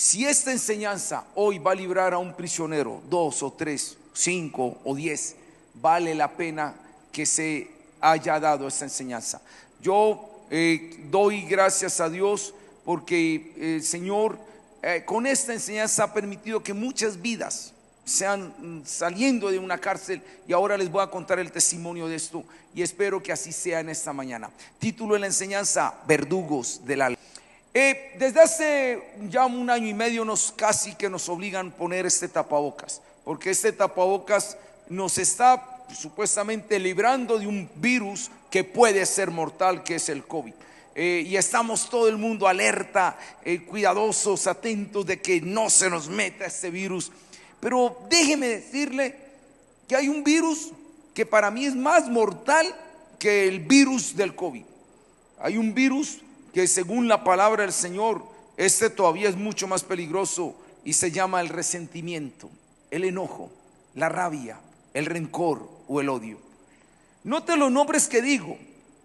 Si esta enseñanza hoy va a librar a un prisionero, 2 o 3, 5 o 10, vale la pena que se haya dado esta enseñanza. Yo doy gracias a Dios porque el Señor con esta enseñanza ha permitido que muchas vidas sean saliendo de una cárcel, y ahora les voy a contar el testimonio de esto y espero que así sea en esta mañana. Título de la enseñanza: verdugos del alma. Desde hace ya 1 año y medio casi que nos obligan a poner este tapabocas, porque este tapabocas nos está supuestamente librando de un virus que puede ser mortal, que es el COVID. Y estamos todo el mundo alerta, cuidadosos, atentos de que no se nos meta este virus. Pero déjeme decirle que hay un virus que para mí es más mortal que el virus del COVID. Hay un virus que, según la palabra del Señor, este todavía es mucho más peligroso y se llama el resentimiento, el enojo, la rabia, el rencor o el odio. Note los nombres que digo.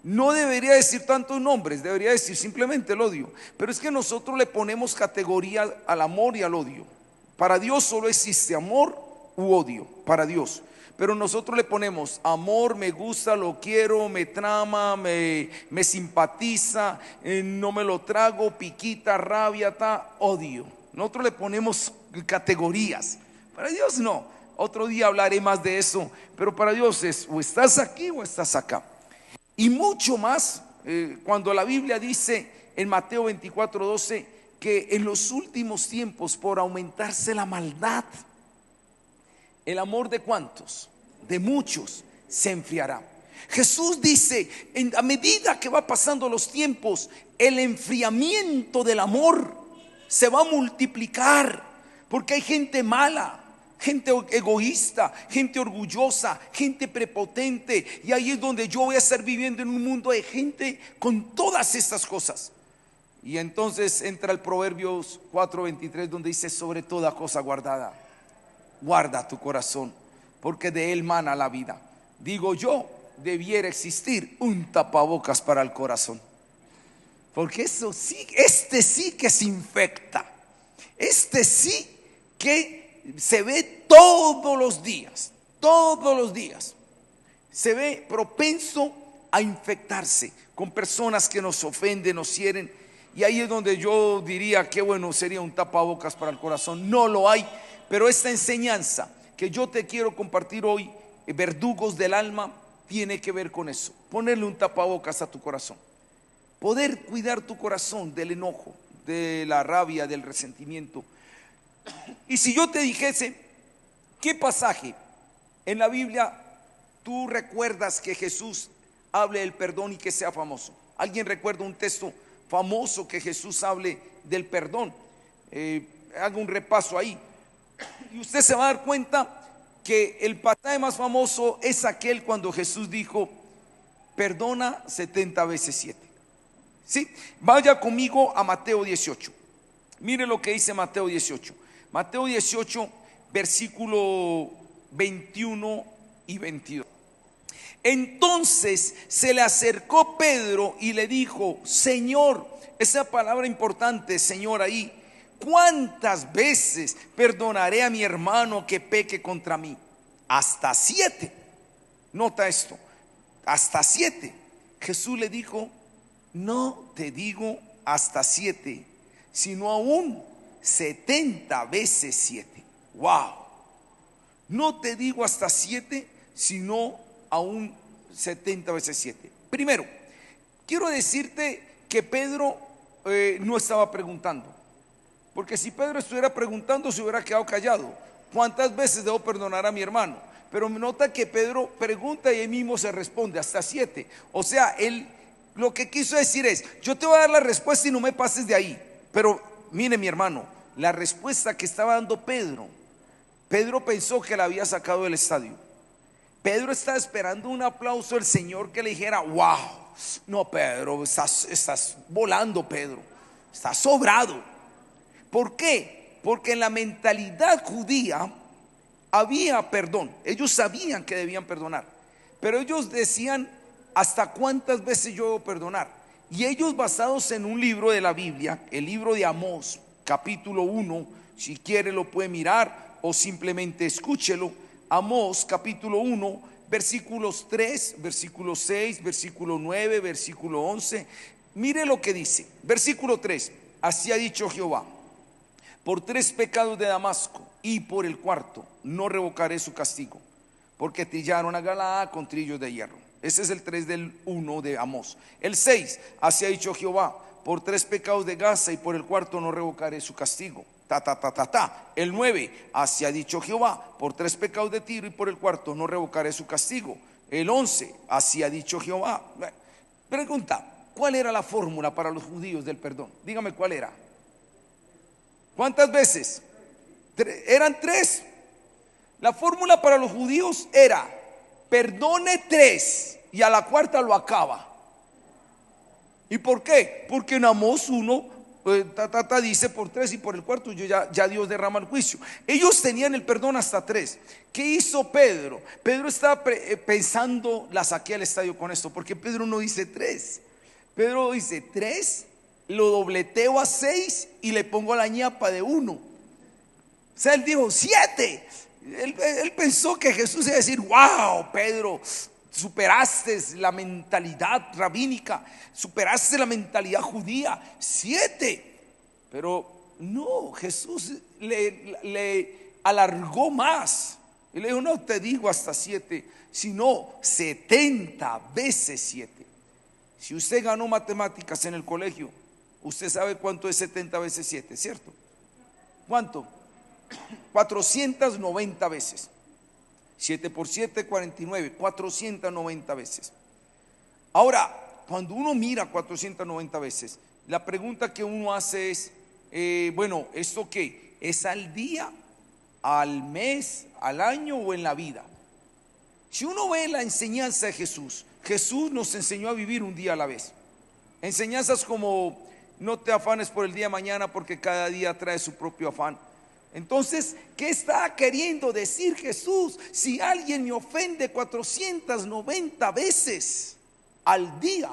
No debería decir tantos nombres, debería decir simplemente el odio. Pero es que nosotros le ponemos categoría al amor y al odio. Para Dios solo existe amor u odio, para Dios. Pero nosotros le ponemos amor, me gusta, lo quiero, me trama, me simpatiza, no me lo trago, piquita, rabia, odio. Nosotros le ponemos categorías. Para Dios no. Otro día hablaré más de eso. Pero para Dios es o estás aquí o estás acá. Y mucho más cuando la Biblia dice en Mateo 24:12 que en los últimos tiempos, por aumentarse la maldad, el amor de ¿cuántos? De muchos se enfriará. Jesús dice, a medida que va pasando los tiempos, el enfriamiento del amor se va a multiplicar, porque hay gente mala, gente egoísta, gente orgullosa, gente prepotente. Y ahí es donde yo voy a estar viviendo en un mundo de gente con todas estas cosas. Y entonces entra el Proverbios 4:23, donde dice: sobre toda cosa guardada, guarda tu corazón, porque de él mana la vida. Digo yo, debiera existir un tapabocas para el corazón, porque eso sí, este sí que se infecta, este sí que se ve todos los días, se ve propenso a infectarse con personas que nos ofenden, nos hieren. Y ahí es donde yo diría que bueno sería un tapabocas para el corazón. No lo hay, pero esta enseñanza que yo te quiero compartir hoy, verdugos del alma, tiene que ver con eso. Ponerle un tapabocas a tu corazón, poder cuidar tu corazón del enojo, de la rabia, del resentimiento. Y si yo te dijese, ¿qué pasaje en la Biblia tú recuerdas que Jesús hable del perdón y que sea famoso? ¿Alguien recuerda un texto famoso que Jesús hable del perdón? Haga un repaso ahí y usted se va a dar cuenta que el pasaje más famoso es aquel cuando Jesús dijo: perdona 70 veces 7. ¿Sí? Vaya conmigo a Mateo 18. Mire lo que dice Mateo 18. Mateo 18, versículo 21 y 22. Entonces se le acercó Pedro y le dijo: Señor, esa palabra importante, Señor, ahí, ¿cuántas veces perdonaré a mi hermano que peque contra mí? Hasta 7. Nota esto, hasta 7. Jesús le dijo: no te digo hasta 7, sino aún 70 veces 7. Wow. No te digo hasta 7, sino aún 70 veces 7. Primero, quiero decirte que Pedro no estaba preguntando, porque si Pedro estuviera preguntando se hubiera quedado callado. ¿Cuántas veces debo perdonar a mi hermano? Pero nota que Pedro pregunta y él mismo se responde: hasta 7. O sea, él lo que quiso decir es: yo te voy a dar la respuesta y no me pases de ahí. Pero mire, mi hermano, la respuesta que estaba dando Pedro pensó que la había sacado del estadio. Pedro estaba esperando un aplauso del Señor que le dijera: wow, no, Pedro, estás volando, Pedro, estás sobrado. ¿Por qué? Porque en la mentalidad judía había perdón. Ellos sabían que debían perdonar, pero ellos decían: ¿hasta cuántas veces yo debo perdonar? Y ellos, basados en un libro de la Biblia, el libro de Amós, capítulo 1, si quiere lo puede mirar o simplemente escúchelo. Amós capítulo 1, versículos 3, versículo 6, versículo 9, versículo 11. Mire lo que dice, versículo 3, así ha dicho Jehová: por 3 pecados de Damasco y por el cuarto no revocaré su castigo, porque trillaron a Galaad con trillos de hierro. Ese es el 3 del 1 de Amós. El 6, así ha dicho Jehová: por 3 pecados de Gaza y por el cuarto no revocaré su castigo. El 9, así ha dicho Jehová: por 3 pecados de Tiro y por el cuarto no revocaré su castigo. El 11, así ha dicho Jehová. Pregunta, ¿cuál era la fórmula para los judíos del perdón? Dígame cuál era. ¿Cuántas veces? Eran 3. La fórmula para los judíos era: perdone 3 y a la cuarta lo acaba. ¿Y por qué? Porque en Amós 1 dice por 3 y por el cuarto ya Dios derrama el juicio. Ellos tenían el perdón hasta 3. ¿Qué hizo Pedro? Pedro estaba pensando, la saqué al estadio con esto, porque Pedro no dice 3. Pedro dice 3, lo dobleteo a 6 y le pongo la ñapa de 1. O sea, él dijo 7. Él pensó que Jesús iba a decir: wow, Pedro, superaste la mentalidad rabínica, superaste la mentalidad judía, 7. Pero no, Jesús le alargó más y le dijo: no te digo hasta 7, sino 70 veces 7. Si usted ganó matemáticas en el colegio, usted sabe cuánto es 70 veces 7, ¿cierto? ¿Cuánto? 490 veces. 7 por 7, 49, 490 veces. Ahora, cuando uno mira 490 veces, la pregunta que uno hace es, bueno, ¿esto qué? ¿Es al día, al mes, al año o en la vida? Si uno ve la enseñanza de Jesús, Jesús nos enseñó a vivir un día a la vez. Enseñanzas como: no te afanes por el día de mañana, porque cada día trae su propio afán. Entonces, ¿qué está queriendo decir Jesús? Si alguien me ofende 490 veces al día,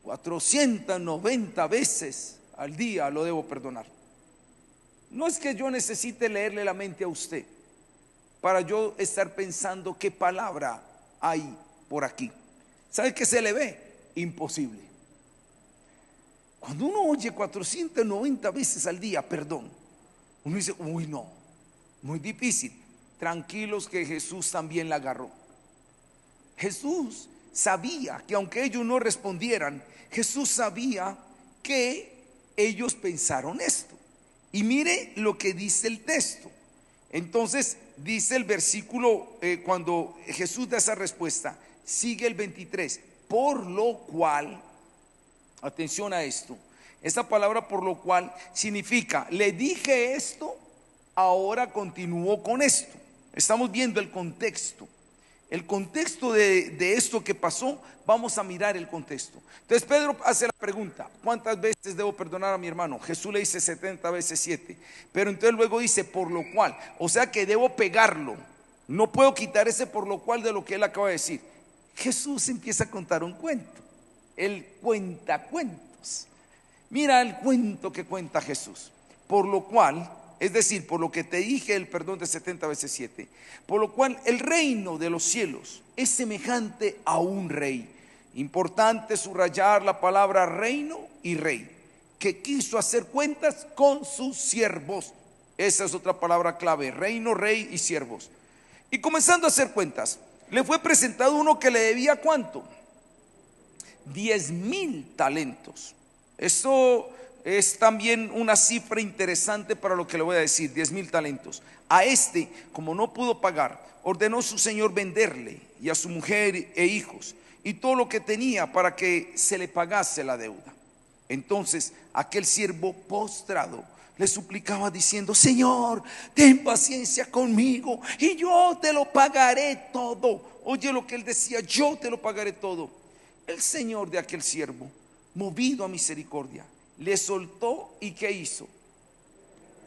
490 veces al día lo debo perdonar. No es que yo necesite leerle la mente a usted para yo estar pensando qué palabra hay por aquí. ¿Sabe qué se le ve? Imposible. Cuando uno oye 490 veces al día perdón, uno dice: uy, no, muy difícil. Tranquilos, que Jesús también la agarró. Jesús sabía que aunque ellos no respondieran, Jesús sabía que ellos pensaron esto. Y mire lo que dice el texto. Entonces dice el versículo, cuando Jesús da esa respuesta, sigue el 23. Por lo cual, atención a esto, esta palabra por lo cual significa: le dije esto, ahora continúo con esto. Estamos viendo el contexto. El contexto de esto que pasó, vamos a mirar el contexto. Entonces Pedro hace la pregunta: ¿cuántas veces debo perdonar a mi hermano? Jesús le dice 70 veces 7. Pero entonces luego dice por lo cual, o sea que debo pegarlo. No puedo quitar ese por lo cual de lo que él acaba de decir. Jesús empieza a contar un cuento. Él cuenta cuentos. Mira el cuento que cuenta Jesús. Por lo cual, es decir, por lo que te dije, el perdón de 70 veces 7. Por lo cual el reino de los cielos es semejante a un rey. Importante subrayar la palabra reino y rey, que quiso hacer cuentas con sus siervos. Esa es otra palabra clave: reino, rey y siervos. Y comenzando a hacer cuentas, le fue presentado uno que le debía ¿cuánto? 10,000 talentos. Esto es también una cifra interesante para lo que le voy a decir: 10,000 talentos. A este, como no pudo pagar, ordenó su señor venderle, y a su mujer e hijos, y todo lo que tenía, para que se le pagase la deuda. Entonces aquel siervo postrado le suplicaba diciendo: Señor, ten paciencia conmigo y yo te lo pagaré todo. Oye lo que él decía: yo te lo pagaré todo. El señor de aquel siervo, movido a misericordia, le soltó. ¿Y qué hizo?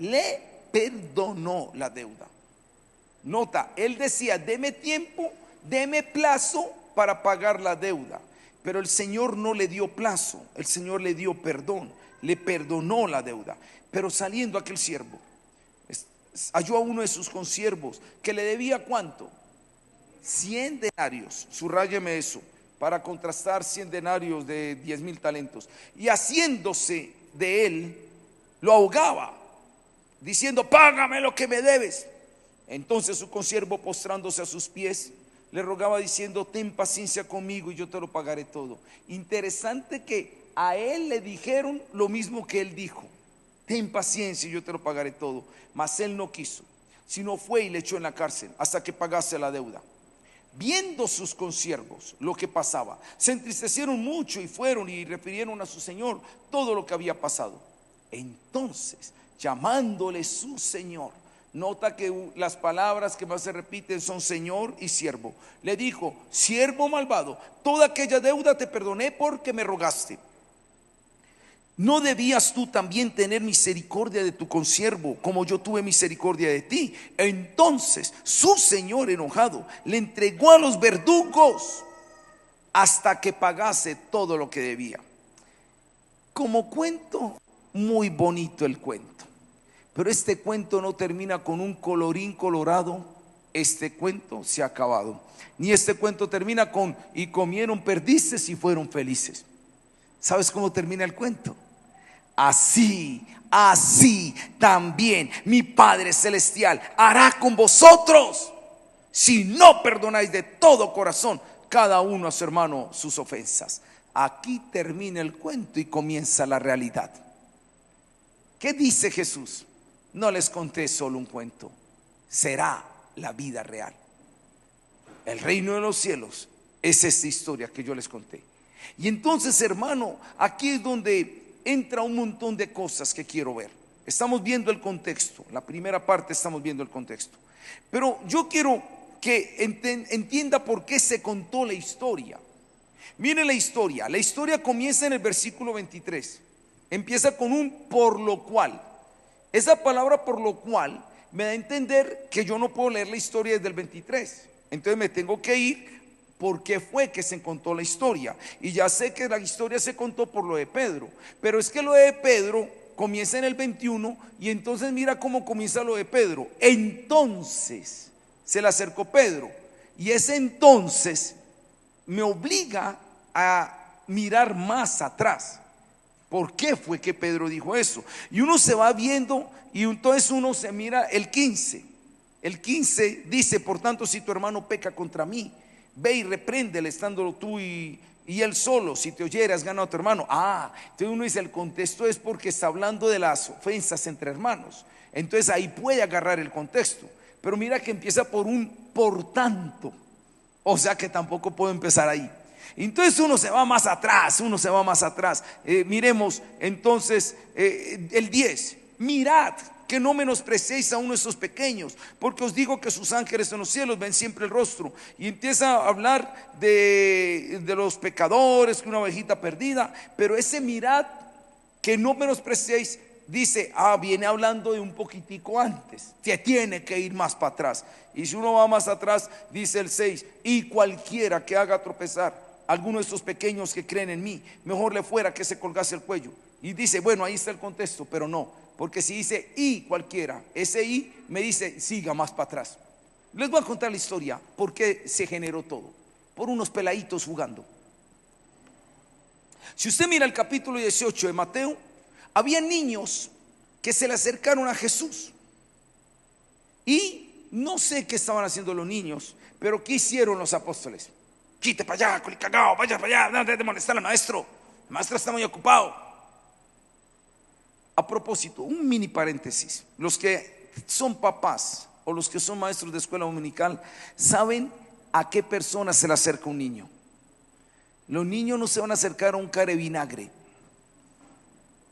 Le perdonó la deuda. Nota, él decía: deme tiempo, deme plazo para pagar la deuda. Pero el Señor no le dio plazo, el Señor le dio perdón. le perdonó la deuda. Pero saliendo aquel siervo, halló a uno de sus consiervos que le debía ¿cuánto? 100 denarios. Subrayeme eso para contrastar 100 denarios de 10,000 talentos. Y haciéndose de él, lo ahogaba, diciendo: págame lo que me debes. Entonces su consiervo, postrándose a sus pies, le rogaba diciendo: ten paciencia conmigo y yo te lo pagaré todo. Interesante que a él le dijeron lo mismo que él dijo: ten paciencia y yo te lo pagaré todo. Mas él no quiso, sino fue y le echó en la cárcel hasta que pagase la deuda. Viendo sus consiervos lo que pasaba, se entristecieron mucho y fueron y refirieron a su señor todo lo que había pasado. Entonces, llamándole su señor, nota que las palabras que más se repiten son señor y siervo, le dijo: siervo malvado, toda aquella deuda te perdoné porque me rogaste. ¿No debías tú también tener misericordia de tu consiervo, como yo tuve misericordia de ti? Entonces su señor, enojado, le entregó a los verdugos hasta que pagase todo lo que debía. Como cuento, muy bonito el cuento, pero este cuento no termina con un colorín colorado. Este cuento se ha acabado. Ni este cuento termina con: y comieron perdices y fueron felices. ¿Sabes cómo termina el cuento? Así también mi Padre Celestial hará con vosotros, si no perdonáis de todo corazón cada uno a su hermano sus ofensas. Aquí termina el cuento y comienza la realidad. ¿Qué dice Jesús? No les conté solo un cuento, será la vida real. El reino de los cielos es esta historia que yo les conté. Y entonces, hermano, aquí es donde entra un montón de cosas que quiero ver. Estamos viendo el contexto, la primera parte estamos viendo el contexto, pero yo quiero que entienda por qué se contó la historia. Miren la historia comienza en el versículo 23, empieza con un por lo cual. Esa palabra por lo cual me da a entender que yo no puedo leer la historia desde el 23, entonces me tengo que ir por qué fue que se contó la historia. Y ya sé que la historia se contó por lo de Pedro, pero es que lo de Pedro comienza en el 21 y entonces mira cómo comienza lo de Pedro. Entonces se le acercó Pedro y ese entonces me obliga a mirar más atrás. ¿Por qué fue que Pedro dijo eso? Y uno se va viendo y entonces uno se mira el 15. El 15 dice: por tanto, si tu hermano peca contra mí, ve y repréndele, estando tú y él solo. Si te oyere, has ganado a tu hermano. Entonces uno dice: el contexto es porque está hablando de las ofensas entre hermanos. Entonces ahí puede agarrar el contexto. Pero mira que empieza por un por tanto. O sea que tampoco puedo empezar ahí. Entonces uno se va más atrás. Miremos entonces el 10. Mirad que no menospreciéis a uno de estos pequeños, porque os digo que sus ángeles en los cielos ven siempre el rostro. Y empieza a hablar de los pecadores, que una ovejita perdida. Pero ese mirad que no menospreciéis, dice, viene hablando de un poquitico antes. Se tiene que ir más para atrás. Y si uno va más atrás, dice el 6: y cualquiera que haga tropezar a alguno de estos pequeños que creen en mí, mejor le fuera que se colgase el cuello. Y dice, bueno, ahí está el contexto, pero no, porque si dice y cualquiera, ese y me dice siga más para atrás. Les voy a contar la historia, por qué se generó todo. Por unos peladitos jugando. Si usted mira el capítulo 18 de Mateo, había niños que se le acercaron a Jesús. Y no sé qué estaban haciendo los niños, pero ¿qué hicieron los apóstoles? Quite para allá, colicagao, vaya para allá, no de molestar al maestro. El maestro está muy ocupado. A propósito, un mini paréntesis. Los que son papás o los que son maestros de escuela dominical saben a qué persona se le acerca un niño. Los niños no se van a acercar a un care vinagre.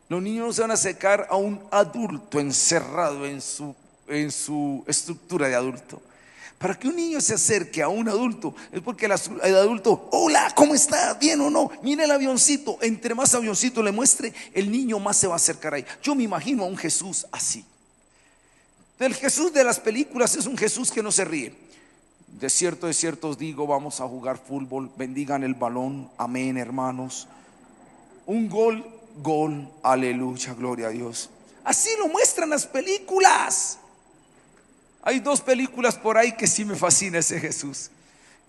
Los niños no se van a acercar a un adulto encerrado en su estructura de adulto. Para que un niño se acerque a un adulto es porque el adulto, hola, ¿cómo estás? ¿Bien o no? Mira el avioncito. Entre más avioncito le muestre, el niño más se va a acercar ahí. Yo me imagino a un Jesús así. El Jesús de las películas es un Jesús que no se ríe. De cierto os digo, vamos a jugar fútbol, bendigan el balón, amén, hermanos. Un gol gol, aleluya, gloria a Dios. Así lo muestran las películas. Hay dos películas por ahí que sí me fascina ese Jesús.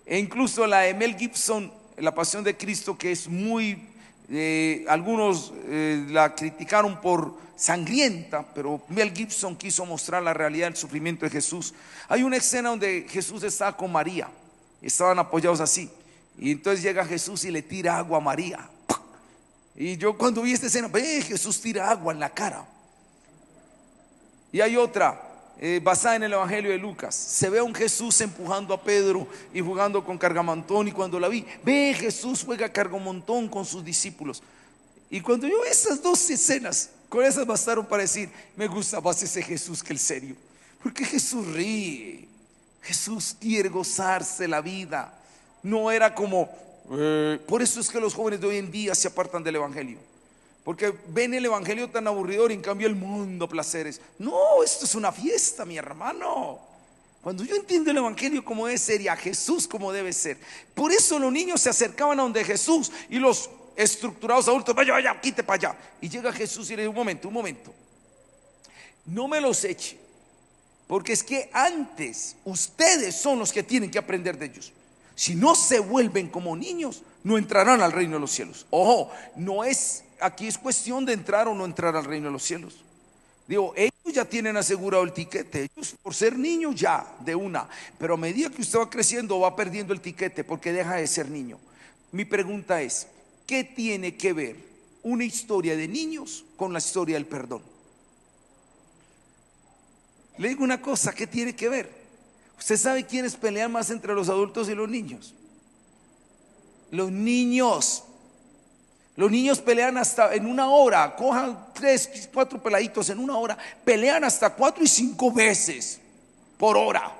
E incluso la de Mel Gibson, La Pasión de Cristo, que es muy, algunos la criticaron por sangrienta, pero Mel Gibson quiso mostrar la realidad del sufrimiento de Jesús. Hay una escena donde Jesús estaba con María, estaban apoyados así, y entonces llega Jesús y le tira agua a María. Y yo cuando vi esta escena, Jesús tira agua en la cara. Y hay otra basada en el Evangelio de Lucas. Se ve a un Jesús empujando a Pedro y jugando con cargamontón. Y cuando la vi, Jesús juega cargamontón con sus discípulos. Y cuando yo vi esas dos escenas, con esas bastaron para decir: me gusta más ese Jesús que el serio. Porque Jesús ríe, Jesús quiere gozarse la vida. No era como por eso es que los jóvenes de hoy en día se apartan del Evangelio, porque ven el Evangelio tan aburridor y en cambio el mundo placeres. No, esto es una fiesta, mi hermano. Cuando yo entiendo el Evangelio como debe ser y a Jesús como debe ser. Por eso los niños se acercaban a donde Jesús y los estructurados adultos: vaya, quite para allá. Y llega Jesús y le dice: un momento, no me los eche, porque es que antes ustedes son los que tienen que aprender de ellos. Si no se vuelven como niños, no entrarán al reino de los cielos. Ojo, no es, aquí es cuestión de entrar o no entrar al reino de los cielos. Digo, ellos ya tienen asegurado el tiquete, ellos por ser niños ya, de una. Pero a medida que usted va creciendo va perdiendo el tiquete porque deja de ser niño. Mi pregunta es: ¿qué tiene que ver una historia de niños con la historia del perdón? Le digo una cosa, ¿qué tiene que ver? ¿Usted sabe quiénes pelean más entre los adultos y los niños? Los niños. Los niños pelean hasta en una hora. Cojan 3, 4 peladitos en una hora, pelean hasta 4 y 5 veces por hora.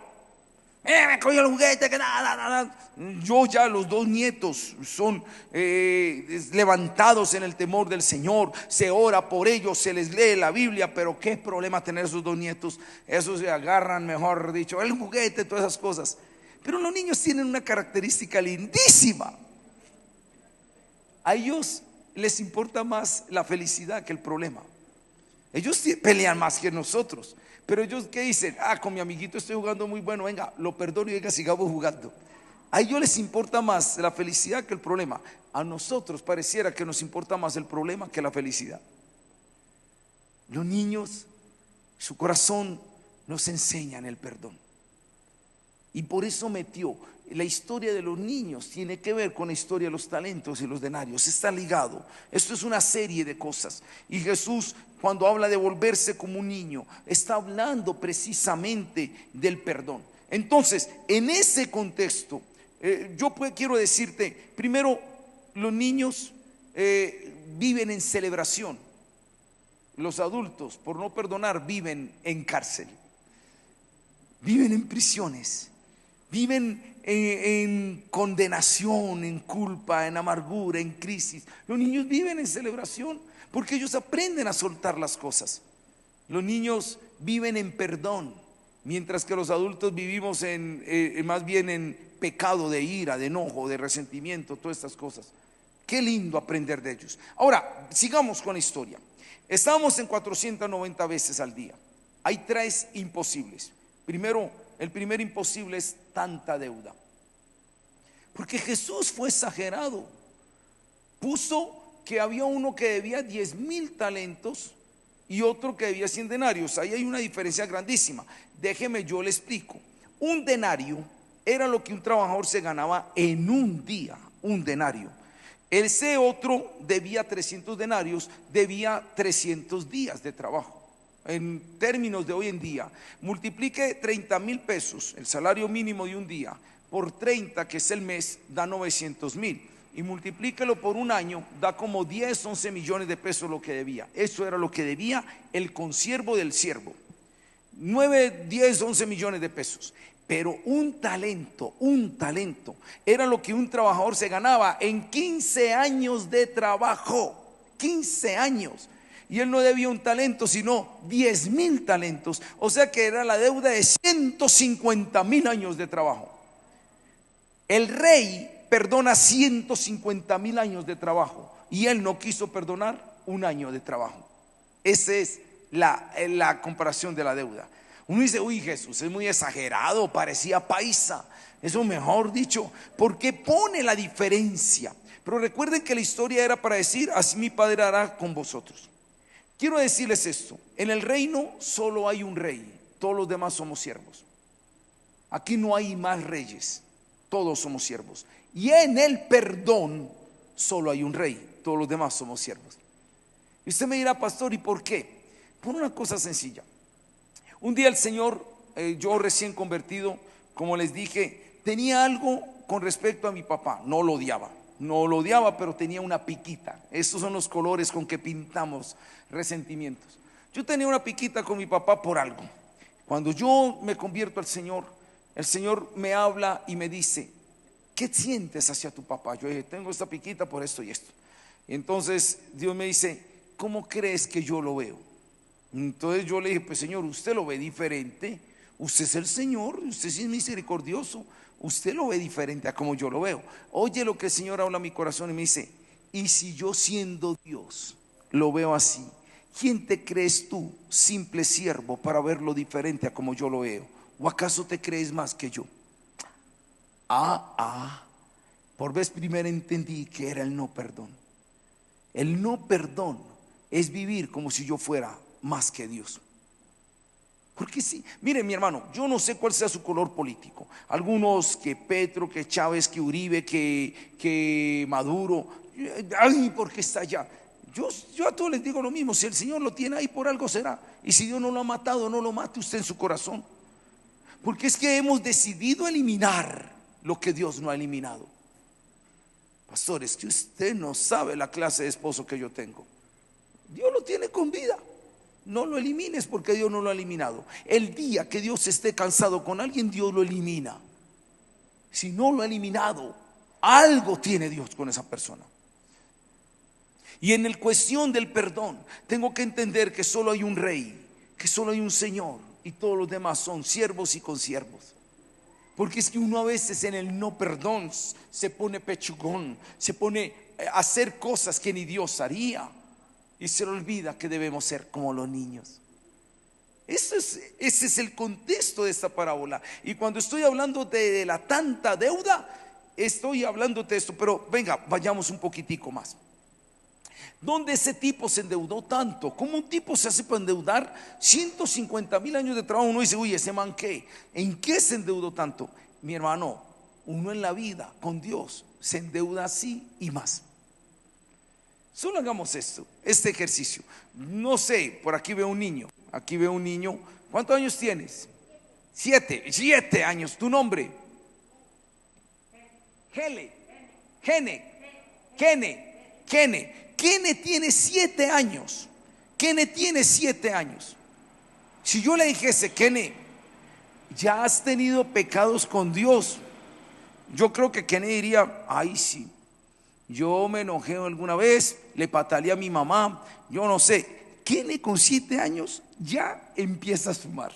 Me cogió el juguete, que nada. Yo ya, los 2 nietos son levantados en el temor del Señor. Se ora por ellos, se les lee la Biblia. Pero qué problema tener esos 2 nietos. Esos se agarran, mejor dicho, el juguete, todas esas cosas. Pero los niños tienen una característica lindísima. A ellos les importa más la felicidad que el problema. Ellos pelean más que nosotros. Pero ellos, ¿qué dicen? Con mi amiguito estoy jugando muy bueno, venga, lo perdono y venga, sigamos jugando. A ellos les importa más la felicidad que el problema. A nosotros pareciera que nos importa más el problema que la felicidad. Los niños, su corazón nos enseñan el perdón. Y por eso metió la historia de los niños, tiene que ver con la historia de los talentos y los denarios, está ligado. Esto es una serie de cosas. Y Jesús, cuando habla de volverse como un niño, está hablando precisamente del perdón. Entonces, en ese contexto, yo quiero decirte, primero, los niños viven en celebración. Los adultos, por no perdonar, viven en cárcel, viven en prisiones, viven en condenación, en culpa, en amargura, en crisis. Los niños viven en celebración porque ellos aprenden a soltar las cosas. Los niños viven en perdón, mientras que los adultos vivimos más bien en pecado de ira, de enojo, de resentimiento, todas estas cosas. Qué lindo aprender de ellos. Ahora, sigamos con la historia. Estamos en 490 veces al día. Hay 3 imposibles. Primero, el primer imposible es tanta deuda. Porque Jesús fue exagerado. Puso que había uno que debía 10,000 talentos y otro que debía 100 denarios. Ahí hay una diferencia grandísima. Déjeme, yo le explico. Un denario era lo que un trabajador se ganaba en un día, un denario. Ese otro debía 300 denarios, debía 300 días de trabajo. En términos de hoy en día, multiplique 30,000 pesos, el salario mínimo de un día, por 30, que es el mes, da 900,000. Y multiplíquelo por un año, da como 10, 11 millones de pesos lo que debía. Eso era lo que debía el consiervo del siervo. 9, 10, 11 millones de pesos. Pero un talento era lo que un trabajador se ganaba en 15 años de trabajo. 15 años. Y él no debía un talento, sino 10,000 talentos. O sea que era la deuda de 150,000 años de trabajo. El rey perdona 150,000 años de trabajo y él no quiso perdonar un año de trabajo. Esa es la comparación de la deuda. Uno dice, uy, Jesús es muy exagerado, parecía paisa. Eso mejor dicho, porque pone la diferencia. Pero recuerden que la historia era para decir, así mi Padre hará con vosotros. Quiero decirles esto, en el reino solo hay un rey, todos los demás somos siervos. Aquí no hay más reyes, todos somos siervos. Y en el perdón solo hay un rey, todos los demás somos siervos. Y usted me dirá, pastor, ¿y por qué? Por una cosa sencilla. Un día el Señor, yo recién convertido, como les dije, tenía algo con respecto a mi papá. No lo odiaba, pero tenía una piquita. Esos son los colores con que pintamos resentimientos. Yo tenía una piquita con mi papá por algo. Cuando yo me convierto al Señor, el Señor me habla y me dice, ¿qué sientes hacia tu papá? Yo dije, tengo esta piquita por esto y esto. Y entonces Dios me dice, ¿cómo crees que yo lo veo? Entonces yo le dije, pues Señor, usted lo ve diferente. Usted es el Señor, usted sí es misericordioso. Usted lo ve diferente a como yo lo veo. Oye lo que el Señor habla a mi corazón y me dice, y si yo siendo Dios lo veo así, ¿quién te crees tú, simple siervo, para verlo diferente a como yo lo veo? ¿O acaso te crees más que yo? Por vez primera entendí que era el no perdón. El no perdón es vivir como si yo fuera más que Dios. Porque sí, mire mi hermano, yo no sé cuál sea su color político. Algunos que Petro, que Chávez, que Uribe, que Maduro. Ay, ¿por qué está allá? Yo a todos les digo lo mismo, si el Señor lo tiene ahí por algo será. Y si Dios no lo ha matado, no lo mate usted en su corazón. Porque es que hemos decidido eliminar lo que Dios no ha eliminado. Pastor, es que usted no sabe la clase de esposo que yo tengo. Dios lo tiene con vida. No lo elimines porque Dios no lo ha eliminado. El día que Dios esté cansado con alguien, Dios lo elimina. Si no lo ha eliminado, algo tiene Dios con esa persona. Y en el cuestión del perdón, tengo que entender que solo hay un rey, que solo hay un Señor, y todos los demás son siervos y consiervos. Porque es que uno a veces en el no perdón se pone pechugón, se pone a hacer cosas que ni Dios haría. Y se le olvida que debemos ser como los niños. Ese es el contexto de esta parábola. Y cuando estoy hablando de la tanta deuda, estoy hablando de esto. Pero venga, vayamos un poquitico más. ¿Dónde ese tipo se endeudó tanto? ¿Cómo un tipo se hace para endeudar 150,000 años de trabajo? Uno dice, uy, ese man ¿qué? ¿En qué se endeudó tanto? Mi hermano, uno en la vida con Dios se endeuda así y más. Solo hagamos este ejercicio. No sé, por aquí veo un niño. Aquí veo un niño. ¿Cuántos años tienes? 7 años. ¿Tu nombre? Kene tiene 7 años. Kene tiene 7 años. Si yo le dijese, Kene, ya has tenido pecados con Dios, yo creo que Kene diría, ay sí, yo me enojé alguna vez, le pataleé a mi mamá, yo no sé. Kene con 7 años ya empieza a fumar.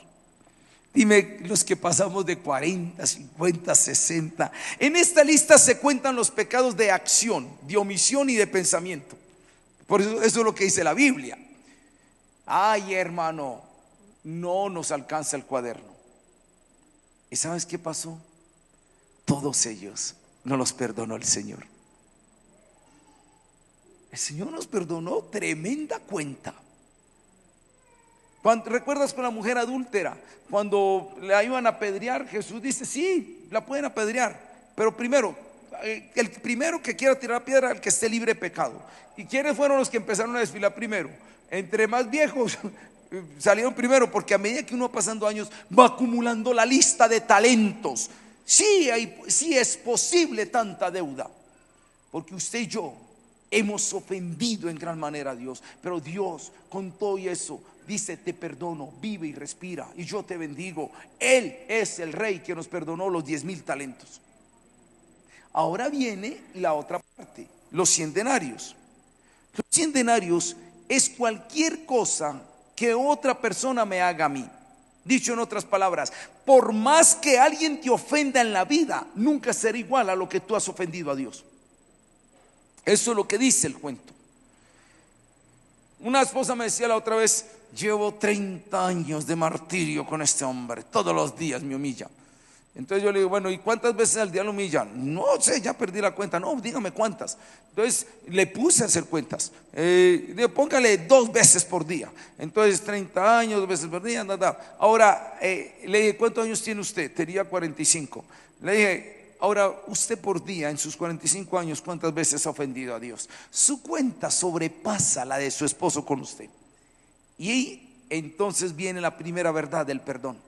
Dime los que pasamos de 40, 50, 60. En esta lista se cuentan los pecados de acción, de omisión y de pensamiento. Por eso es lo que dice la Biblia. Ay, hermano, no nos alcanza el cuaderno. ¿Y sabes qué pasó? Todos ellos no los perdonó el Señor. El Señor nos perdonó tremenda cuenta. ¿Recuerdas con la mujer adúltera? Cuando la iban a apedrear, Jesús dice, sí, la pueden apedrear, pero primero, el primero que quiera tirar piedra, el que esté libre de pecado. ¿Y quiénes fueron los que empezaron a desfilar primero? Entre más viejos salieron primero, porque a medida que uno va pasando años va acumulando la lista de talentos. Sí es posible tanta deuda, porque usted y yo hemos ofendido en gran manera a Dios, pero Dios con todo y eso dice, te perdono, vive y respira y yo te bendigo. Él es el rey que nos perdonó los 10,000 talentos. Ahora viene la otra parte, los 100 denarios. Los 100 denarios es cualquier cosa que otra persona me haga a mí. Dicho en otras palabras, por más que alguien te ofenda en la vida, nunca será igual a lo que tú has ofendido a Dios. Eso es lo que dice el cuento. Una esposa me decía la otra vez: llevo 30 años de martirio con este hombre, todos los días me humilla. Entonces yo le digo: bueno, ¿y cuántas veces al día lo humillan? No sé, ya perdí la cuenta. No, dígame cuántas. Entonces le puse a hacer cuentas. Póngale 2 veces por día. Entonces 30 años, 2 veces por día. Ahora le dije: ¿cuántos años tiene usted? Tenía 45. Le dije: ahora usted por día en sus 45 años, ¿cuántas veces ha ofendido a Dios? Su cuenta sobrepasa la de su esposo con usted. Y entonces viene la primera verdad del perdón: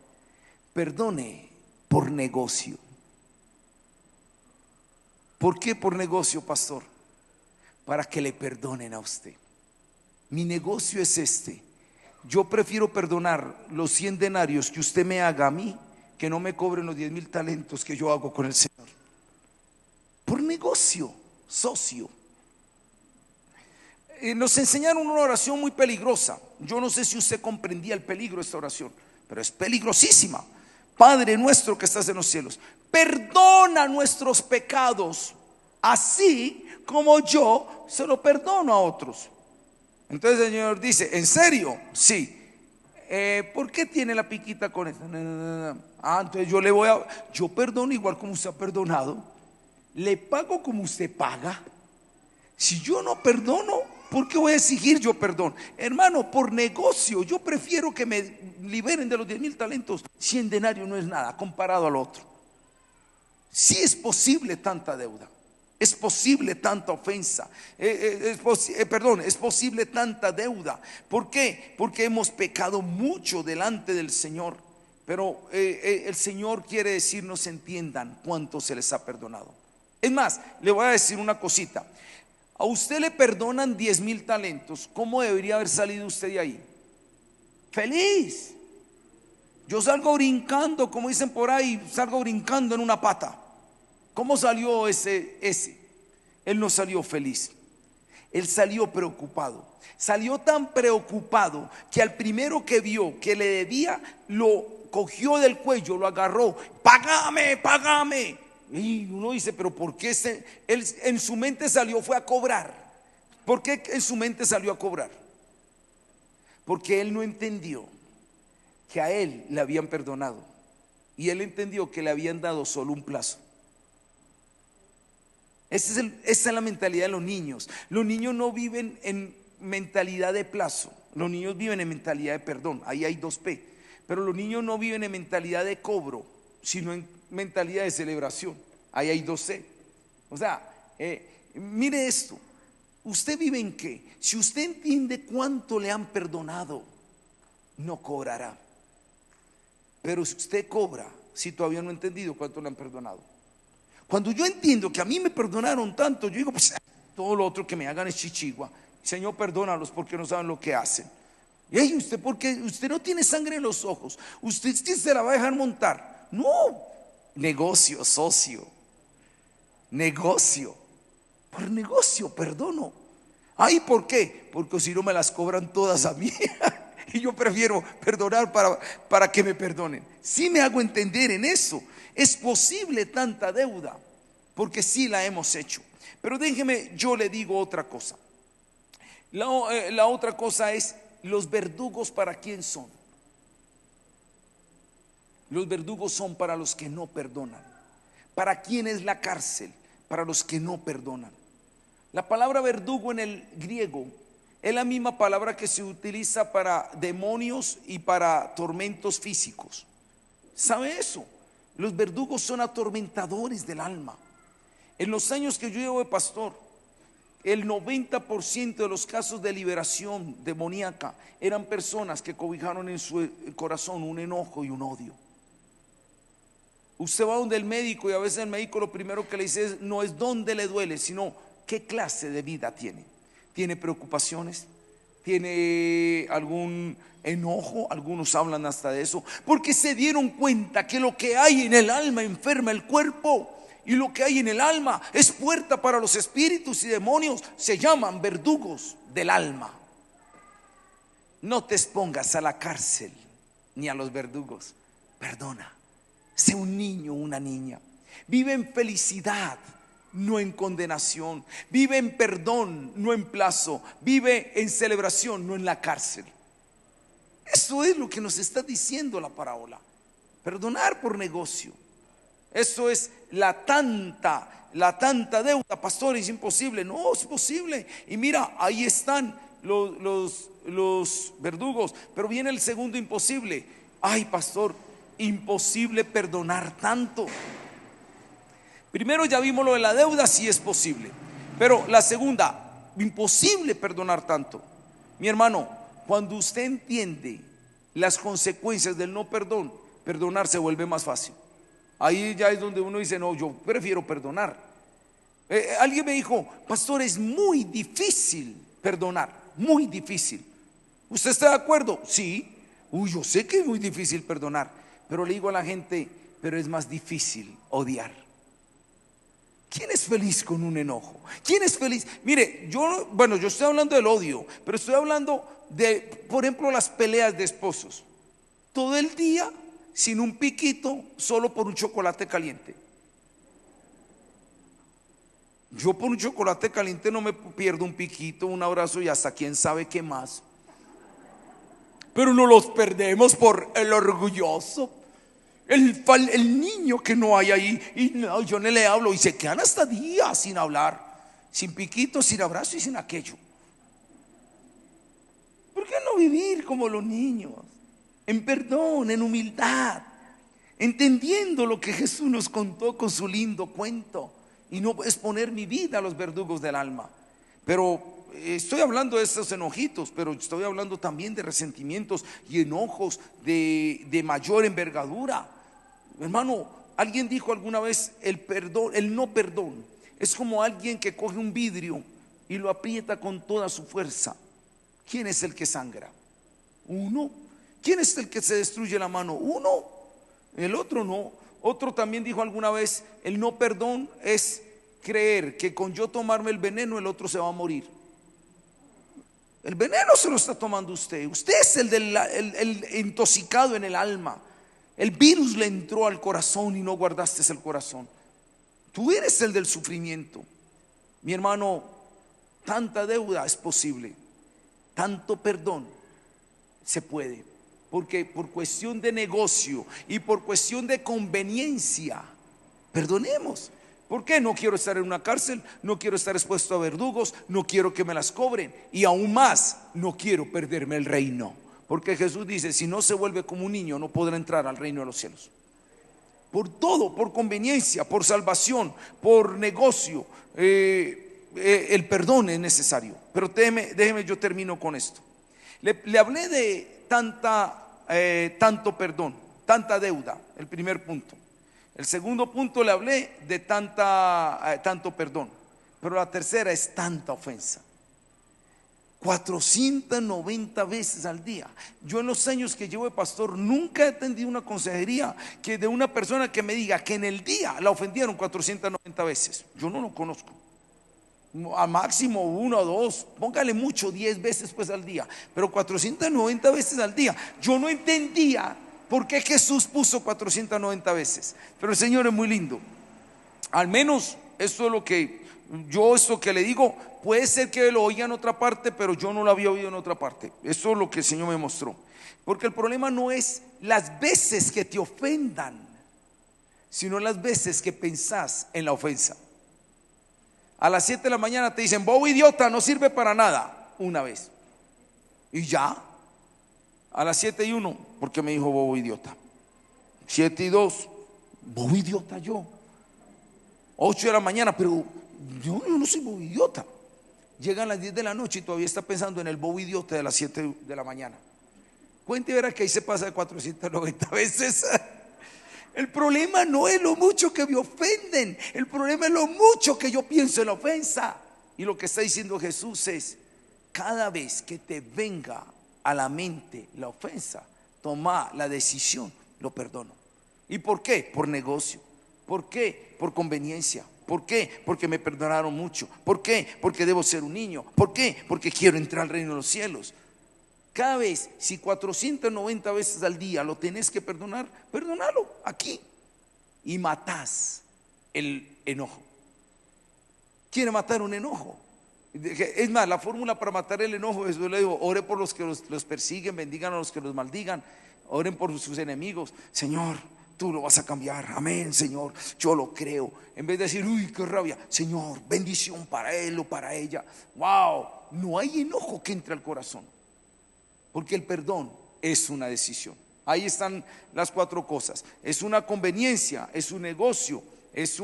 perdone por negocio. ¿Por qué por negocio, pastor? Para que le perdonen a usted. Mi negocio es este: yo prefiero perdonar los 100 denarios que usted me haga a mí, que no me cobren los 10,000 talentos que yo hago con el Señor. Por negocio, socio. Nos enseñaron una oración muy peligrosa. Yo no sé si usted comprendía el peligro de esta oración, pero es peligrosísima. Padre nuestro que estás en los cielos, perdona nuestros pecados, así como yo se lo perdono a otros. Entonces el Señor dice: ¿en serio? Sí. ¿Por qué tiene la piquita con esto? Entonces yo perdono igual como usted ha perdonado. Le pago como usted paga. Si yo no perdono, ¿por qué voy a exigir yo perdón? Hermano, por negocio, yo prefiero que me liberen de los 10,000 talentos. 100 denarios no es nada comparado al otro. Sí es posible tanta deuda, es posible tanta ofensa, es posible tanta deuda. ¿Por qué? Porque hemos pecado mucho delante del Señor. Pero el Señor quiere decirnos: entiendan cuánto se les ha perdonado. Es más, le voy a decir una cosita. A usted le perdonan 10,000 talentos. ¿Cómo debería haber salido usted de ahí? Feliz. Yo salgo brincando, como dicen por ahí, salgo brincando en una pata. ¿Cómo salió ese? Él no salió feliz. Él salió preocupado. Salió tan preocupado que al primero que vio que le debía, lo cogió del cuello, lo agarró: págame, págame. Y uno dice: pero ¿por qué él en su mente salió fue a cobrar? ¿Por qué en su mente salió a cobrar? Porque él no entendió que a él le habían perdonado, y él entendió que le habían dado solo un plazo. Esa es la mentalidad de los niños. Los niños no viven en mentalidad de plazo, los niños viven en mentalidad de perdón. Ahí hay 2P. Pero los niños no viven en mentalidad de cobro, sino en mentalidad de celebración. Ahí hay 2C. O sea, mire esto: ¿usted vive en qué? Si usted entiende cuánto le han perdonado, no cobrará. Pero si usted cobra, si todavía no ha entendido cuánto le han perdonado. Cuando yo entiendo que a mí me perdonaron tanto, yo digo: pues todo lo otro que me hagan es chichigua. Señor, perdónalos porque no saben lo que hacen. Y usted, porque usted no tiene sangre en los ojos, usted se la va a dejar montar. No. Negocio, socio. Negocio. Por negocio perdono. Ay, ¿por qué? Porque si no me las cobran todas a mí. Y yo prefiero perdonar para que me perdonen. Sí me hago entender en eso. Es posible tanta deuda, porque sí la hemos hecho. Pero déjeme, yo le digo otra cosa. La otra cosa es: los verdugos, ¿para quién son? Los verdugos son para los que no perdonan. ¿Para quién es la cárcel? Para los que no perdonan. La palabra verdugo en el griego es la misma palabra que se utiliza para demonios y para tormentos físicos. ¿Sabe eso? Los verdugos son atormentadores del alma. En los años que yo llevo de pastor, el 90% de los casos de liberación demoníaca eran personas que cobijaron en su corazón un enojo y un odio. Usted va donde el médico y a veces el médico lo primero que le dice no es dónde le duele, sino qué clase de vida tiene. ¿Tiene preocupaciones? ¿Tiene algún enojo? Algunos hablan hasta de eso, porque se dieron cuenta que lo que hay en el alma enferma el cuerpo, y lo que hay en el alma es puerta para los espíritus y demonios. Se llaman verdugos del alma. No te expongas a la cárcel ni a los verdugos. Perdona. Sé un niño o una niña. Vive en felicidad. no en condenación. Vive en perdón, no en plazo. Vive en celebración, no en la cárcel. Eso es lo que nos está diciendo la parábola. Perdonar por negocio. Eso es la tanta deuda. Pastor, es imposible. No, es posible. Y mira, ahí están los verdugos. Pero viene el segundo imposible. Ay, pastor, imposible perdonar tanto. Primero ya vimos lo de la deuda, sí es posible. Pero la segunda, imposible perdonar tanto. Mi hermano, cuando usted entiende las consecuencias del no perdón, perdonar se vuelve más fácil. Ahí ya es donde uno dice, no, yo prefiero perdonar. Alguien me dijo, pastor, es muy difícil perdonar, muy difícil. ¿Usted está de acuerdo? Sí. Yo sé que es muy difícil perdonar, pero le digo a la gente, pero es más difícil odiar. ¿Quién es feliz con un enojo? ¿Quién es feliz? Mire, yo estoy hablando del odio, pero estoy hablando de, por ejemplo, las peleas de esposos. Todo el día sin un piquito, solo por un chocolate caliente. Yo por un chocolate caliente no me pierdo un piquito, un abrazo y hasta quién sabe qué más. Pero no los perdemos por el orgulloso, el niño que no hay ahí. Y no, yo no le hablo y se quedan hasta días sin hablar, sin piquito, sin abrazo y sin aquello. ¿Por qué no vivir como los niños? En perdón, en humildad, entendiendo lo que Jesús nos contó con su lindo cuento, y no exponer mi vida a los verdugos del alma. Pero estoy hablando de estos enojitos, pero estoy hablando también de resentimientos y enojos de mayor envergadura. Hermano, alguien dijo alguna vez, el no perdón es como alguien que coge un vidrio y lo aprieta con toda su fuerza. ¿Quién es el que sangra? Uno. ¿Quién es el que se destruye la mano? Uno. El otro no. Otro también dijo alguna vez, el no perdón es creer que con yo tomarme el veneno el otro se va a morir. El veneno se lo está tomando usted. Usted es el intoxicado en el alma. El virus le entró al corazón y no guardaste el corazón. Tú eres el del sufrimiento. Mi hermano, tanta deuda es posible, tanto perdón se puede, porque por cuestión de negocio y por cuestión de conveniencia, perdonemos. ¿Por qué? No quiero estar en una cárcel, no quiero estar expuesto a verdugos, no quiero que me las cobren, y aún más, no quiero perderme el reino. Porque Jesús dice, si no se vuelve como un niño, no podrá entrar al reino de los cielos. Por todo, por conveniencia, por salvación, por negocio, el perdón es necesario. Pero déjeme, yo termino con esto. Le hablé de tanto perdón, tanta deuda, el primer punto. El segundo punto le hablé de tanto perdón. Pero la tercera es tanta ofensa. 490 veces al día. Yo en los años que llevo de pastor nunca he atendido una consejería que de una persona que me diga que en el día la ofendieron 490 veces. Yo no lo conozco. A máximo 1 o 2, póngale mucho 10 veces pues al día, pero 490 veces al día. Yo no entendía por qué Jesús puso 490 veces, pero el Señor es muy lindo. Al menos esto es lo que esto que le digo, puede ser que lo oía en otra parte, pero yo no lo había oído en otra parte. Eso es lo que el Señor me mostró. Porque el problema no es las veces que te ofendan, sino las veces que pensás en la ofensa. A las 7 de la mañana te dicen, bobo idiota, no sirve para nada. Una vez. Y ya. A las 7:01, porque me dijo bobo idiota. 7:02, bobo idiota yo. 8 de la mañana, pero yo no soy bobo idiota. Llegan las 10 de la noche y todavía está pensando en el bobo idiota de las 7 de la mañana. Cuente y verá que ahí se pasa de 490 veces. El problema no es lo mucho que me ofenden, el problema es lo mucho que yo pienso en la ofensa. Y lo que está diciendo Jesús es, cada vez que te venga a la mente la ofensa, toma la decisión, lo perdono. ¿Y por qué? Por negocio. ¿Por qué? Por conveniencia. ¿Por qué? Porque me perdonaron mucho. ¿Por qué? Porque debo ser un niño. ¿Por qué? Porque quiero entrar al reino de los cielos. Cada vez, si 490 veces al día lo tenés que perdonar, perdónalo aquí. Y matás el enojo. quiere matar un enojo. Es más, la fórmula para matar el enojo es, yo le digo, ore por los que los persiguen, bendigan a los que los maldigan, oren por sus enemigos. Señor, tú lo vas a cambiar, amén, Señor, yo lo creo. En vez de decir, uy, qué rabia, Señor, bendición para él o para ella. Wow, no hay enojo que entre al corazón, porque el perdón es una decisión. Ahí están las 4 cosas. Es una conveniencia, es un negocio, es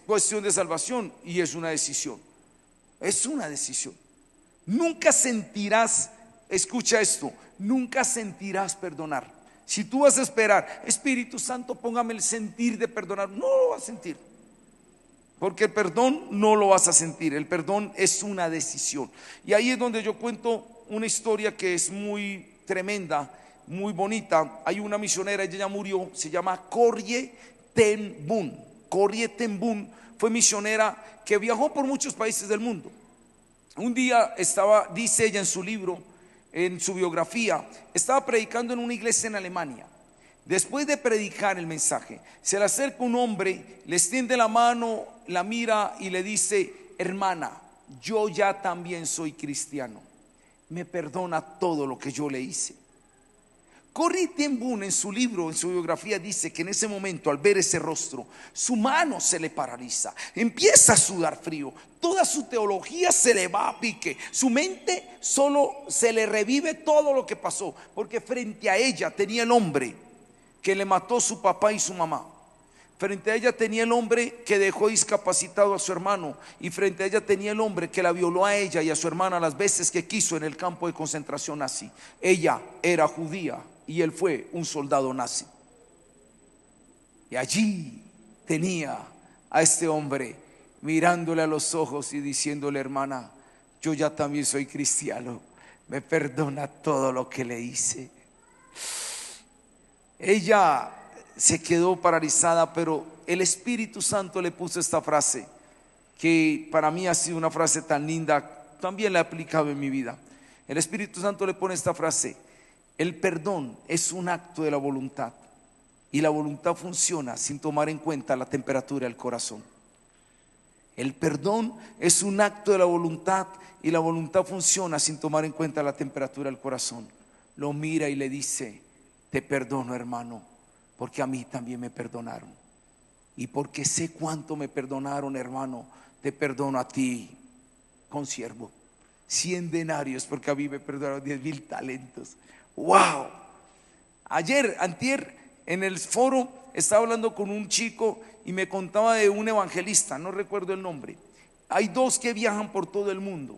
cuestión de salvación y es una decisión. Es una decisión. Nunca sentirás, escucha esto, nunca sentirás perdonar. Si tú vas a esperar, Espíritu Santo, póngame el sentir de perdonar, no lo vas a sentir. Porque el perdón no lo vas a sentir. El perdón es una decisión. Y ahí es donde yo cuento una historia que es muy tremenda, muy bonita. Hay una misionera, ella ya murió, se llama Corrie ten Boom. Corrie ten Boom fue misionera que viajó por muchos países del mundo. Un día estaba, dice ella en su libro, en su biografía, estaba predicando en una iglesia en Alemania. Después de predicar el mensaje, se le acerca un hombre, le extiende la mano, la mira y le dice: hermana, yo ya también soy cristiano, me perdona todo lo que yo le hice. Corrie ten Boom en su libro, en su biografía, dice que en ese momento, al ver ese rostro, su mano se le paraliza, empieza a sudar frío, toda su teología se le va a pique, su mente solo se le revive todo lo que pasó, porque frente a ella tenía el hombre que le mató su papá y su mamá. Frente a ella tenía el hombre que dejó discapacitado a su hermano, y frente a ella tenía el hombre que la violó a ella y a su hermana las veces que quiso en el campo de concentración nazi. Ella era judía y él fue un soldado nazi. Y allí tenía a este hombre mirándole a los ojos y diciéndole: hermana, yo ya también soy cristiano, me perdona todo lo que le hice. Ella se quedó paralizada, pero el Espíritu Santo le puso esta frase, que para mí ha sido una frase tan linda, también la he aplicado en mi vida. El Espíritu Santo le pone esta frase: el perdón es un acto de la voluntad, y la voluntad funciona sin tomar en cuenta la temperatura del corazón. El perdón es un acto de la voluntad, y la voluntad funciona sin tomar en cuenta la temperatura del corazón. Lo mira y le dice: te perdono, hermano, porque a mí también me perdonaron, y porque sé cuánto me perdonaron, hermano, te perdono a ti, consiervo, 100 denarios, porque a mí me perdonaron 10,000 talentos. Wow. Antier, en el foro estaba hablando con un chico y me contaba de un evangelista, no recuerdo el nombre. Hay 2 que viajan por todo el mundo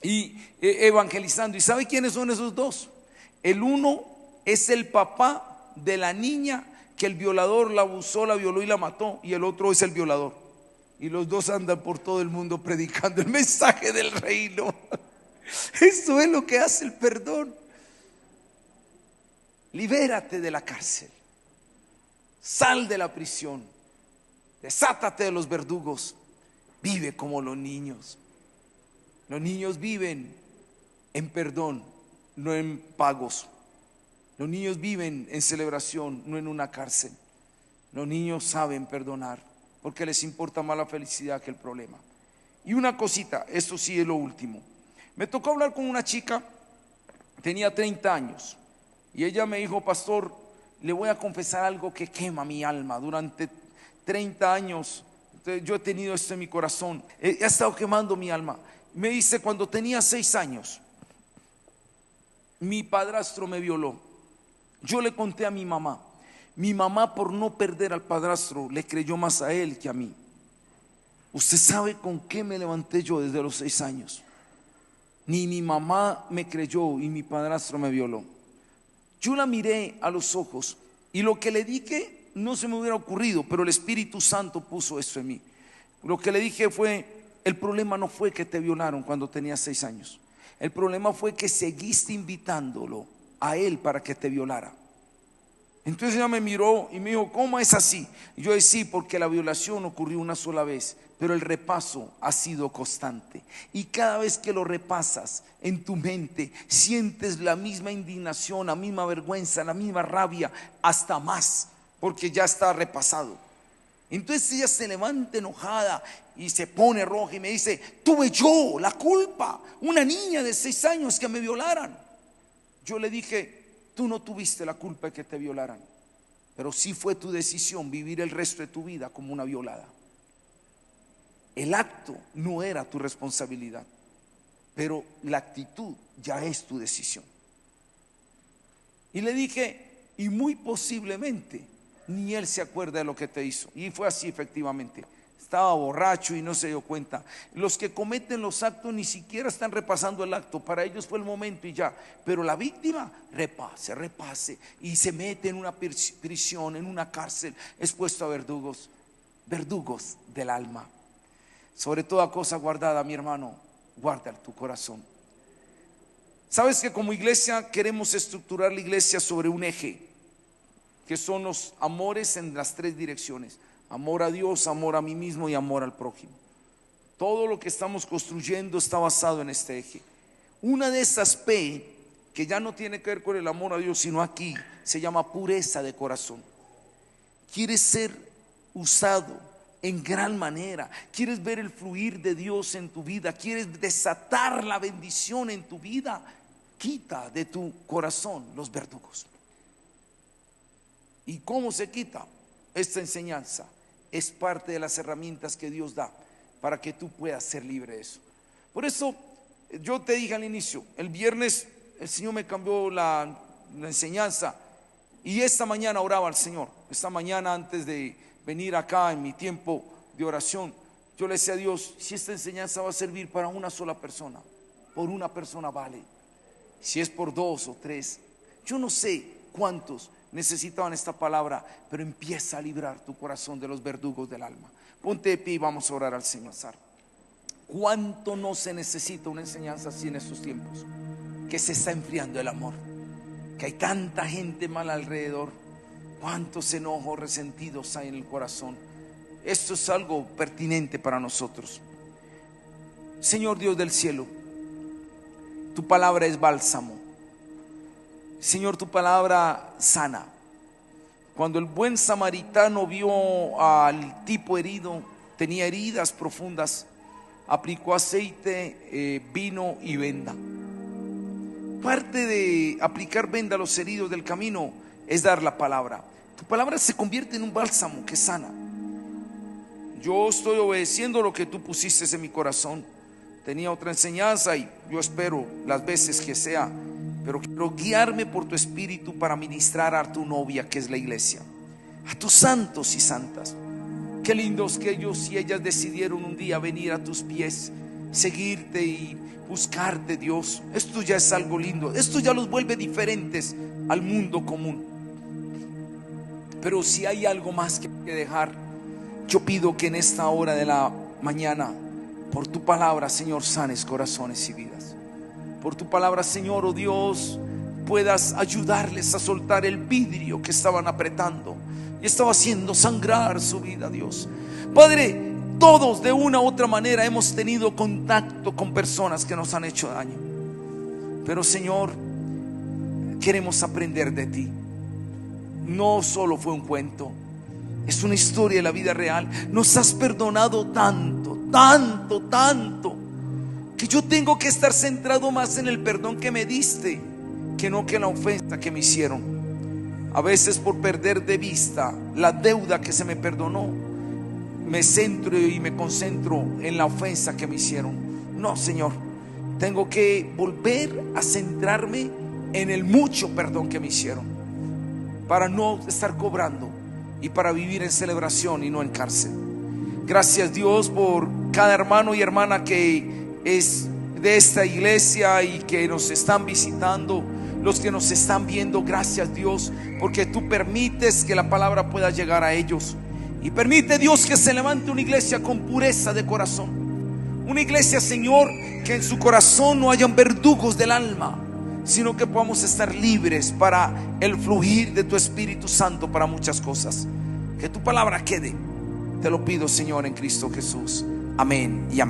y evangelizando. ¿Y sabe quiénes son esos 2? El uno es el papá de la niña que el violador la abusó, la violó y la mató, y el otro es el violador. Y los 2 andan por todo el mundo predicando el mensaje del reino. Eso es lo que hace el perdón. Libérate de la cárcel, sal de la prisión, desátate de los verdugos, vive como los niños. Los niños viven en perdón, no en pagos. Los niños viven en celebración, no en una cárcel. Los niños saben perdonar porque les importa más la felicidad que el problema. Y una cosita, esto sí es lo último. Me tocó hablar con una chica, tenía 30 años. Y ella me dijo: pastor, le voy a confesar algo que quema mi alma. Durante 30 años yo he tenido esto en mi corazón, ha estado quemando mi alma. Me dice: cuando tenía 6 años, mi padrastro me violó. Yo le conté a mi mamá. Mi mamá, por no perder al padrastro, le creyó más a él que a mí. ¿Usted sabe con qué me levanté yo desde los 6 años? Ni mi mamá me creyó y mi padrastro me violó. Yo la miré a los ojos y lo que le dije no se me hubiera ocurrido, pero el Espíritu Santo puso eso en mí. Lo que le dije fue: el problema no fue que te violaron cuando tenías 6 años. El problema fue que seguiste invitándolo a él para que te violara. Entonces ella me miró y me dijo: ¿cómo es así? Y yo dije: sí, porque la violación ocurrió una sola vez, pero el repaso ha sido constante. Y cada vez que lo repasas en tu mente, sientes la misma indignación, la misma vergüenza, la misma rabia, hasta más, porque ya está repasado. Entonces ella se levanta enojada y se pone roja y me dice: tuve yo la culpa, una niña de 6 años que me violaran. Yo le dije: tú no tuviste la culpa de que te violaran, pero sí fue tu decisión vivir el resto de tu vida como una violada. El acto no era tu responsabilidad, pero la actitud ya es tu decisión. Y le dije: y muy posiblemente ni él se acuerda de lo que te hizo. Y fue así efectivamente. Estaba borracho y no se dio cuenta. Los que cometen los actos ni siquiera están repasando el acto. Para ellos fue el momento y ya. Pero la víctima repase y se mete en una prisión, en una cárcel, expuesto a verdugos del alma. Sobre toda cosa guardada, mi hermano, guarda tu corazón. Sabes que como iglesia queremos estructurar la iglesia sobre un eje, que son los amores en las 3 direcciones: amor a Dios, amor a mí mismo y amor al prójimo. Todo lo que estamos construyendo está basado en este eje. Una de esas P, que ya no tiene que ver con el amor a Dios, sino aquí, se llama pureza de corazón. Quieres ser usado en gran manera, quieres ver el fluir de Dios en tu vida, quieres desatar la bendición en tu vida. Quita de tu corazón los verdugos. ¿Y cómo se quita? Esta enseñanza es parte de las herramientas que Dios da para que tú puedas ser libre de eso. Por eso yo te dije al inicio, el viernes el Señor me cambió la enseñanza, y esta mañana oraba al Señor. Esta mañana, antes de venir acá en mi tiempo de oración, yo le decía a Dios: si esta enseñanza va a servir para una sola persona, por una persona vale. Si es por 2 o 3, yo no sé cuántos necesitaban esta palabra, pero empieza a librar tu corazón de los verdugos del alma. Ponte de pie y vamos a orar al Señor. ¿Cuánto no se necesita una enseñanza así en estos tiempos? Que se está enfriando el amor, que hay tanta gente mala alrededor, cuántos enojos, resentidos hay en el corazón. Esto es algo pertinente para nosotros. Señor Dios del cielo, tu palabra es bálsamo. Señor, tu palabra sana. Cuando el buen samaritano vio al tipo herido, tenía heridas profundas, aplicó aceite, vino y venda. Parte de aplicar venda a los heridos del camino es dar la palabra. Tu palabra se convierte en un bálsamo que sana. Yo estoy obedeciendo lo que tú pusiste en mi corazón. Tenía otra enseñanza y yo espero las veces que sea, pero quiero guiarme por tu espíritu para ministrar a tu novia, que es la iglesia, a tus santos y santas. Qué lindos que ellos y ellas decidieron un día venir a tus pies, seguirte y buscarte, Dios. Esto ya es algo lindo. Esto ya los vuelve diferentes al mundo común. Pero si hay algo más que dejar, yo pido que en esta hora de la mañana, por tu palabra, Señor, sanes corazones y vidas. Por tu palabra, Señor, oh Dios, puedas ayudarles a soltar el vidrio que estaban apretando y estaba haciendo sangrar su vida, Dios. Padre, todos de una u otra manera hemos tenido contacto con personas que nos han hecho daño, pero Señor, queremos aprender de ti. No solo fue un cuento, es una historia de la vida real. Nos has perdonado tanto, tanto, tanto, que yo tengo que estar centrado más en el perdón que me diste que no que en la ofensa que me hicieron. A veces, por perder de vista la deuda que se me perdonó, me centro y me concentro en la ofensa que me hicieron. No, Señor, tengo que volver a centrarme en el mucho perdón que me hicieron, para no estar cobrando y para vivir en celebración y no en cárcel. Gracias, Dios, por cada hermano y hermana que es de esta iglesia y que nos están visitando, los que nos están viendo. Gracias, Dios, porque tú permites que la palabra pueda llegar a ellos. Y permite, Dios, que se levante una iglesia con pureza de corazón. Una iglesia, Señor, que en su corazón no hayan verdugos del alma, sino que podamos estar libres para el fluir de tu Espíritu Santo para muchas cosas. Que tu palabra quede. Te lo pido, Señor, en Cristo Jesús. Amén y amén.